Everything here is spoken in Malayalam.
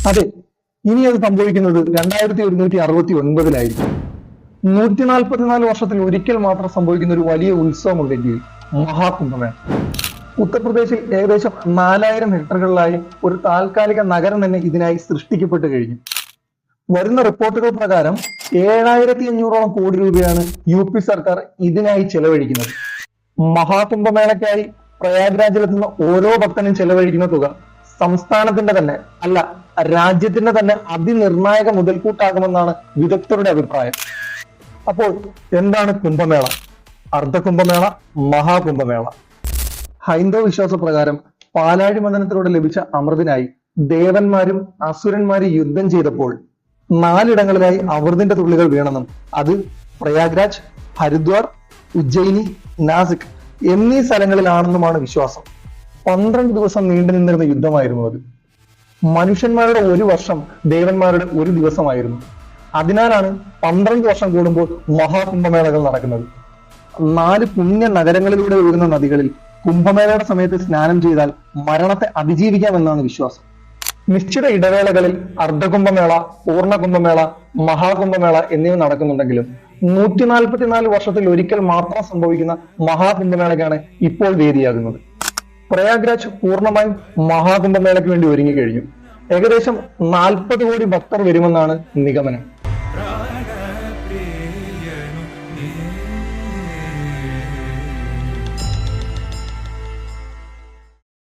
അതെ, ഇനി അത് സംഭവിക്കുന്നത് 2169 144 വർഷത്തിൽ ഒരിക്കൽ മാത്രം സംഭവിക്കുന്ന ഒരു വലിയ ഉത്സവമുണ്ട് ഇന്ത്യയിൽ, മഹാകുംഭമേള. ഉത്തർപ്രദേശിൽ ഏകദേശം 4000 ഹെക്ടറുകളിലായി ഒരു താൽക്കാലിക നഗരം തന്നെ ഇതിനായി സൃഷ്ടിക്കപ്പെട്ടു കഴിഞ്ഞു. വരുന്ന റിപ്പോർട്ടുകൾ പ്രകാരം 7500ഓളം കോടി രൂപയാണ് UP സർക്കാർ ഇതിനായി ചെലവഴിക്കുന്നത്. മഹാകുംഭമേളയ്ക്കായി പ്രയാഗ്രാജിലെത്തുന്ന ഓരോ ഭക്തനും ചെലവഴിക്കുന്ന തുക സംസ്ഥാനത്തിന്റെ തന്നെ അല്ല, രാജ്യത്തിന്റെ തന്നെ അതിനിർണായക മുതൽക്കൂട്ടാകുമെന്നാണ് വിദഗ്ധരുടെ അഭിപ്രായം. അപ്പോൾ എന്താണ് കുംഭമേള, അർദ്ധകുംഭമേള, മഹാകുംഭമേള? ഹൈന്ദവ വിശ്വാസപ്രകാരം പാലാഴി മന്ദനത്തിലൂടെ ലഭിച്ച അമൃതിനായി ദേവന്മാരും അസുരന്മാരും യുദ്ധം ചെയ്തപ്പോൾ 4 ഇടങ്ങളിലായി അമൃതിന്റെ തുള്ളികൾ വീണെന്നും അത് പ്രയാഗ്രാജ്, ഹരിദ്വാർ, ഉജ്ജയിനി, നാസിക് എന്നീ സ്ഥലങ്ങളിലാണെന്നുമാണ് വിശ്വാസം. 12 ദിവസം നീണ്ടു നിന്നിരുന്ന യുദ്ധമായിരുന്നു അത്. മനുഷ്യന്മാരുടെ ഒരു വർഷം ദേവന്മാരുടെ ഒരു ദിവസമായിരുന്നു. അതിനാലാണ് 12 വർഷം കൂടുമ്പോൾ മഹാകുംഭമേളകൾ നടക്കുന്നത്. 4 പുണ്യ നഗരങ്ങളിലൂടെ ഒഴുകുന്ന നദികളിൽ കുംഭമേളയുടെ സമയത്ത് സ്നാനം ചെയ്താൽ മരണത്തെ അതിജീവിക്കാമെന്നാണ് വിശ്വാസം. നിശ്ചിത ഇടവേളകളിൽ അർദ്ധകുംഭമേള, പൂർണ്ണകുംഭമേള, മഹാകുംഭമേള എന്നിവ നടക്കുന്നുണ്ടെങ്കിലും 144 വർഷത്തിൽ ഒരിക്കൽ മാത്രം സംഭവിക്കുന്ന മഹാകുംഭമേളയ്ക്കാണ് ഇപ്പോൾ വേദിയാകുന്നത്. പ്രയാഗ്രാജ് പൂർണ്ണമായും മഹാകുംഭമേളയ്ക്ക് വേണ്ടി ഒരുങ്ങി കഴിഞ്ഞു. ഏകദേശം 40 കോടി ഭക്തർ വരുമെന്നാണ് നിഗമനം.